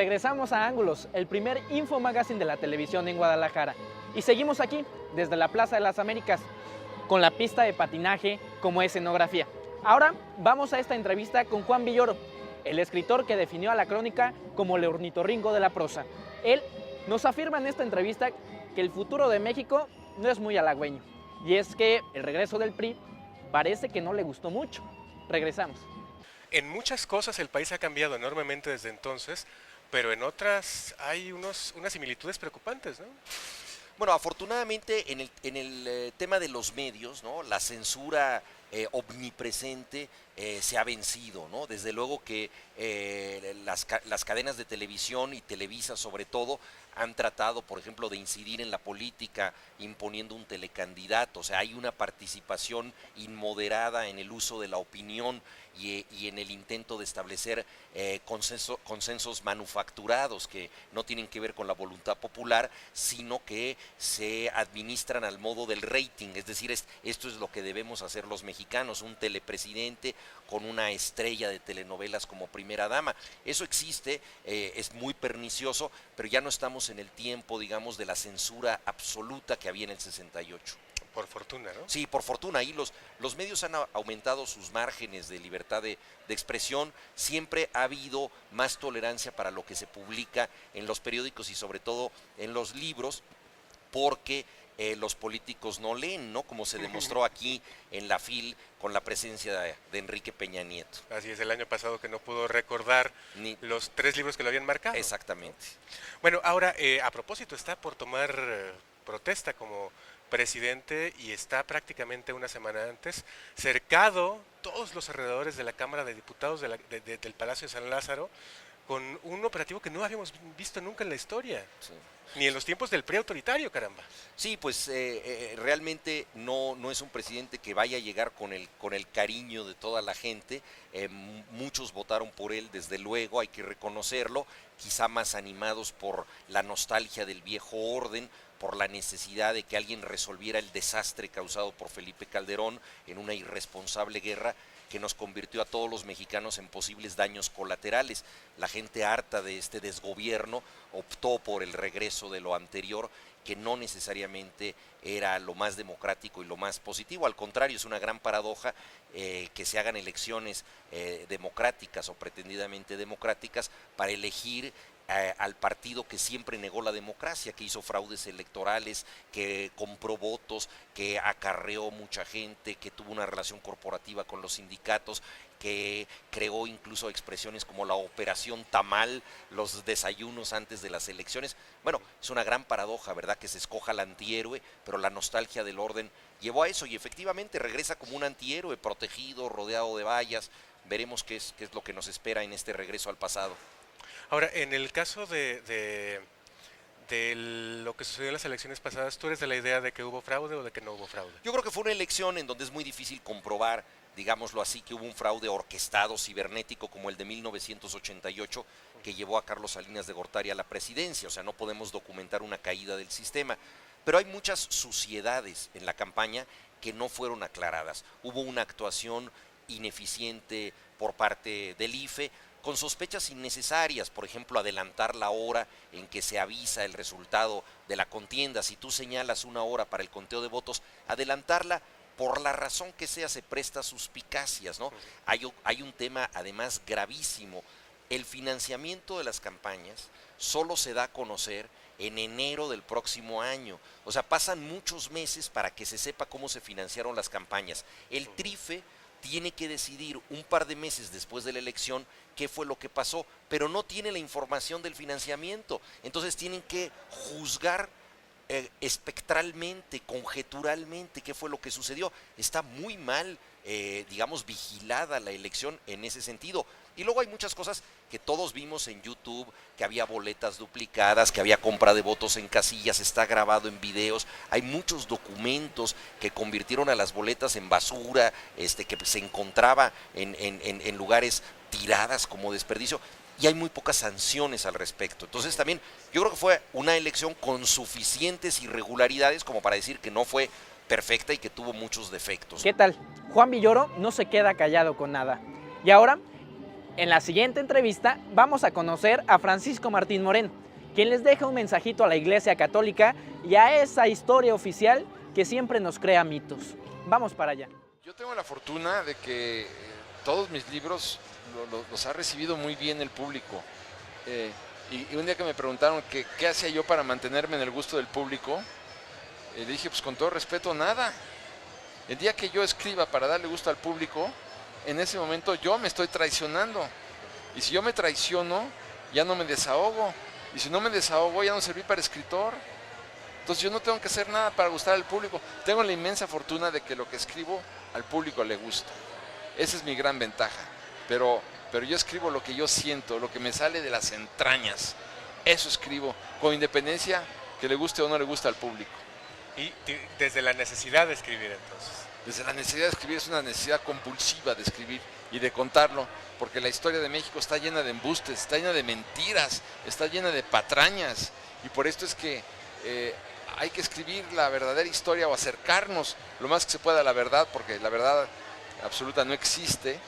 regresamos a Ángulos, el primer infomagazine de la televisión en Guadalajara. Y seguimos aquí, desde la Plaza de las Américas, con la pista de patinaje como escenografía. Ahora vamos a esta entrevista con Juan Villoro, el escritor que definió a la crónica como el ornitorrinco de la prosa. Él nos afirma en esta entrevista que el futuro de México no es muy halagüeño. Y es que el regreso del PRI parece que no le gustó mucho. Regresamos. En muchas cosas el país ha cambiado enormemente desde entonces, pero en otras hay unas similitudes preocupantes, ¿no? Bueno, afortunadamente en el tema de los medios, ¿no? La censura omnipresente se ha vencido, ¿no? Desde luego que las cadenas de televisión y Televisa sobre todo han tratado, por ejemplo, de incidir en la política imponiendo un telecandidato. O sea, hay una participación inmoderada en el uso de la opinión y en el intento de establecer consensos manufacturados que no tienen que ver con la voluntad popular, sino que se administran al modo del rating. Es decir, esto es lo que debemos hacer los mexicanos, un telepresidente con una estrella de telenovelas como primera dama. Eso existe, es muy pernicioso, pero ya no estamos en el tiempo, digamos, de la censura absoluta que había en el 68. Por fortuna, ¿no? Sí, por fortuna. Ahí los medios han aumentado sus márgenes de libertad de expresión. Siempre ha habido más tolerancia para lo que se publica en los periódicos y sobre todo en los libros, porque los políticos no leen, ¿no? Como se demostró aquí en la FIL con la presencia de Enrique Peña Nieto. Así es, el año pasado que no pudo recordar los 3 libros que lo habían marcado. Exactamente. Bueno, ahora, a propósito, está por tomar protesta como presidente y está prácticamente una semana antes cercado todos los alrededores de la Cámara de Diputados del Palacio de San Lázaro con un operativo que no habíamos visto nunca en la historia. Sí. Ni en los tiempos del PRI autoritario, caramba. Sí, pues realmente no es un presidente que vaya a llegar con el cariño de toda la gente. Muchos votaron por él, desde luego, hay que reconocerlo, quizá más animados por la nostalgia del viejo orden, por la necesidad de que alguien resolviera el desastre causado por Felipe Calderón en una irresponsable guerra que nos convirtió a todos los mexicanos en posibles daños colaterales. La gente harta de este desgobierno optó por el regreso de lo anterior, que no necesariamente era lo más democrático y lo más positivo. Al contrario, es una gran paradoja que se hagan elecciones democráticas o pretendidamente democráticas para elegir al partido que siempre negó la democracia, que hizo fraudes electorales, que compró votos, que acarreó mucha gente, que tuvo una relación corporativa con los sindicatos, que creó incluso expresiones como la operación tamal, los desayunos antes de las elecciones. Bueno, es una gran paradoja, ¿verdad?, que se escoja al antihéroe, pero la nostalgia del orden llevó a eso y efectivamente regresa como un antihéroe, protegido, rodeado de vallas. Veremos qué es lo que nos espera en este regreso al pasado. Ahora, en el caso de lo que sucedió en las elecciones pasadas, ¿tú eres de la idea de que hubo fraude o de que no hubo fraude? Yo creo que fue una elección en donde es muy difícil comprobar, digámoslo así, que hubo un fraude orquestado, cibernético, como el de 1988, que llevó a Carlos Salinas de Gortari a la presidencia. O sea, no podemos documentar una caída del sistema. Pero hay muchas suciedades en la campaña que no fueron aclaradas. Hubo una actuación ineficiente por parte del IFE, con sospechas innecesarias, por ejemplo, adelantar la hora en que se avisa el resultado de la contienda. Si tú señalas una hora para el conteo de votos, adelantarla, por la razón que sea, se presta a suspicacias, ¿no? Hay un tema además gravísimo. El financiamiento de las campañas solo se da a conocer en enero del próximo año. O sea, pasan muchos meses para que se sepa cómo se financiaron las campañas. El TRIFE tiene que decidir un par de meses después de la elección qué fue lo que pasó, pero no tiene la información del financiamiento. Entonces tienen que juzgar espectralmente, conjeturalmente qué fue lo que sucedió. Está muy mal, digamos, vigilada la elección en ese sentido. Y luego hay muchas cosas que todos vimos en YouTube, que había boletas duplicadas, que había compra de votos en casillas, está grabado en videos. Hay muchos documentos que convirtieron a las boletas en basura, que se encontraba en lugares tiradas como desperdicio. Y hay muy pocas sanciones al respecto. Entonces también yo creo que fue una elección con suficientes irregularidades como para decir que no fue perfecta y que tuvo muchos defectos. ¿Qué tal? Juan Villoro no se queda callado con nada. Y ahora En la siguiente entrevista vamos a conocer a Francisco Martín Moreno, quien les deja un mensajito a la Iglesia Católica y a esa historia oficial que siempre nos crea mitos. Vamos para allá. Yo tengo la fortuna de que todos mis libros los ha recibido muy bien el público. Y un día que me preguntaron que qué hacía yo para mantenerme en el gusto del público, le dije, pues con todo respeto, nada. El día que yo escriba para darle gusto al público, en ese momento yo me estoy traicionando. Y si yo me traiciono, ya no me desahogo. Y si no me desahogo, ya no serví para escritor. Entonces yo no tengo que hacer nada para gustar al público. Tengo la inmensa fortuna de que lo que escribo al público le gusta. Esa es mi gran ventaja. Pero yo escribo lo que yo siento, lo que me sale de las entrañas. Eso escribo, con independencia que le guste o no le guste al público. Y desde la necesidad de escribir, entonces. Desde la necesidad de escribir, es una necesidad compulsiva de escribir y de contarlo, porque la historia de México está llena de embustes, está llena de mentiras, está llena de patrañas, y por esto es que hay que escribir la verdadera historia o acercarnos lo más que se pueda a la verdad, porque la verdad absoluta no existe,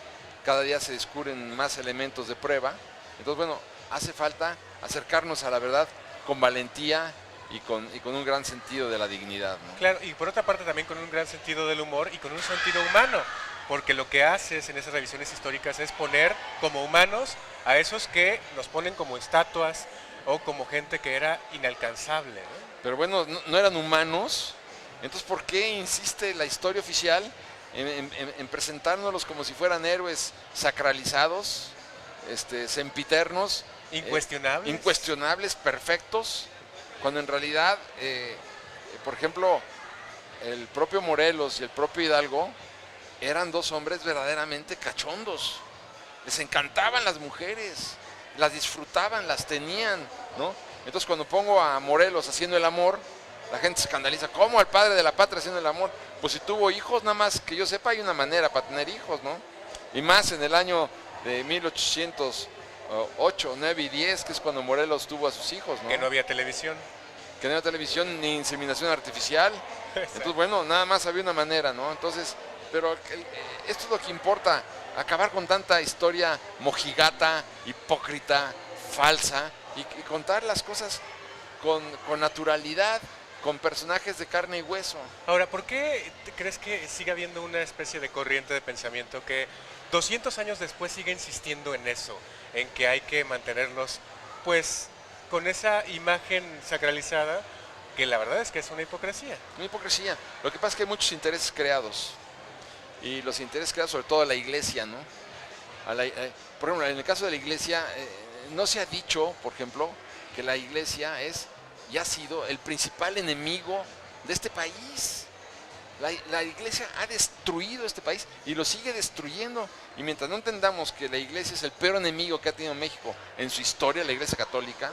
cada día se descubren más elementos de prueba. Entonces, bueno, hace falta acercarnos a la verdad con valentía y con un gran sentido de la dignidad, ¿no? Claro, y por otra parte también con un gran sentido del humor y con un sentido humano, porque lo que haces en esas revisiones históricas es poner como humanos a esos que nos ponen como estatuas o como gente que era inalcanzable, ¿no? Pero bueno, no eran humanos, entonces ¿por qué insiste la historia oficial en presentárnoslos como si fueran héroes sacralizados, sempiternos, incuestionables, perfectos, cuando en realidad, por ejemplo, el propio Morelos y el propio Hidalgo eran dos hombres verdaderamente cachondos, les encantaban las mujeres, las disfrutaban, las tenían, ¿no? Entonces cuando pongo a Morelos haciendo el amor, la gente se escandaliza. ¿Cómo al padre de la patria haciendo el amor? Pues si tuvo hijos, nada más que yo sepa, hay una manera para tener hijos, ¿no? Y más en el año de 1808, 9 y 10, que es cuando Morelos tuvo a sus hijos, ¿no? Que no había televisión. Que no había televisión ni inseminación artificial. Entonces, bueno, nada más había una manera, ¿no? Entonces, pero esto es lo que importa, acabar con tanta historia mojigata, hipócrita, falsa, y contar las cosas con naturalidad, con personajes de carne y hueso. Ahora, ¿por qué crees que sigue habiendo una especie de corriente de pensamiento que 200 años después sigue insistiendo en eso, en que hay que mantenerlos, pues, con esa imagen sacralizada, que la verdad es que es una hipocresía? Una hipocresía. Lo que pasa es que hay muchos intereses creados, y los intereses creados sobre todo a la iglesia, ¿no? Por ejemplo, en el caso de la iglesia, no se ha dicho, por ejemplo, que la iglesia es y ha sido el principal enemigo de este país. La iglesia ha destruido este país y lo sigue destruyendo. Y mientras no entendamos que la iglesia es el peor enemigo que ha tenido México en su historia, la iglesia católica,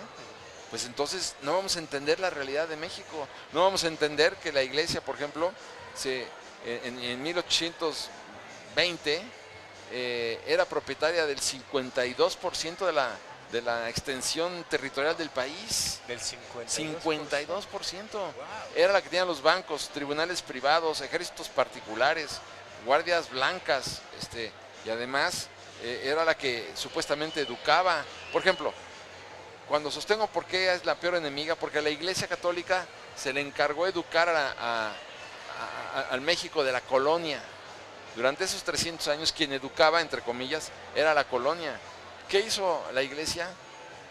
pues entonces no vamos a entender la realidad de México. No vamos a entender que la iglesia, por ejemplo, en 1820 era propietaria del 52% de la extensión territorial del país. Del 52%. 52%. Wow. Era la que tenían los bancos, tribunales privados, ejércitos particulares, guardias blancas, y además era la que supuestamente educaba. Por ejemplo, cuando sostengo por qué es la peor enemiga, porque a la Iglesia Católica se le encargó educar al México de la colonia. Durante esos 300 años quien educaba, entre comillas, era la colonia. ¿Qué hizo la iglesia?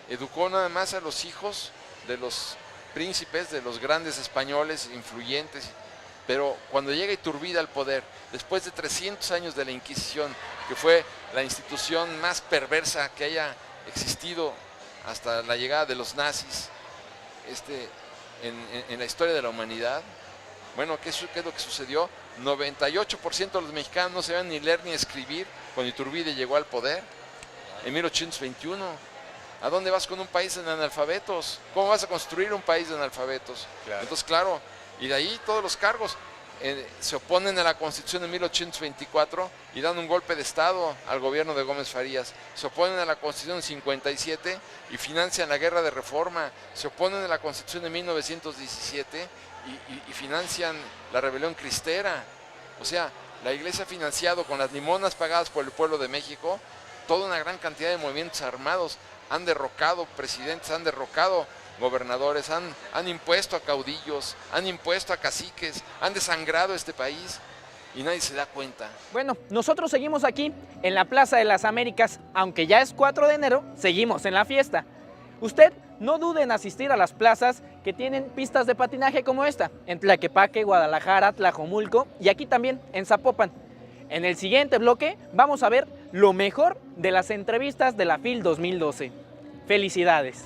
Educó nada más a los hijos de los príncipes, de los grandes españoles influyentes, pero cuando llega Iturbide al poder, después de 300 años de la Inquisición, que fue la institución más perversa que haya existido hasta la llegada de los nazis en la historia de la humanidad, bueno, ¿qué es lo que sucedió? 98% de los mexicanos no sabían ni leer ni escribir cuando Iturbide llegó al poder en 1821. ¿A dónde vas con un país de analfabetos? ¿Cómo vas a construir un país de analfabetos? Claro. Entonces, claro, y de ahí todos los cargos se oponen a la Constitución de 1824 y dan un golpe de Estado al gobierno de Gómez Farías. Se oponen a la Constitución de 57 y financian la guerra de reforma. Se oponen a la Constitución de 1917 y financian la rebelión cristera. O sea, la iglesia ha financiado con las limonas pagadas por el pueblo de México toda una gran cantidad de movimientos armados, han derrocado presidentes, han derrocado gobernadores, han impuesto a caudillos, han impuesto a caciques, han desangrado este país y nadie se da cuenta. Bueno, nosotros seguimos aquí en la Plaza de las Américas, aunque ya es 4 de enero, seguimos en la fiesta. Usted no dude en asistir a las plazas que tienen pistas de patinaje como esta, en Tlaquepaque, Guadalajara, Tlajomulco y aquí también en Zapopan. En el siguiente bloque vamos a ver lo mejor de las entrevistas de la FIL 2012. ¡Felicidades!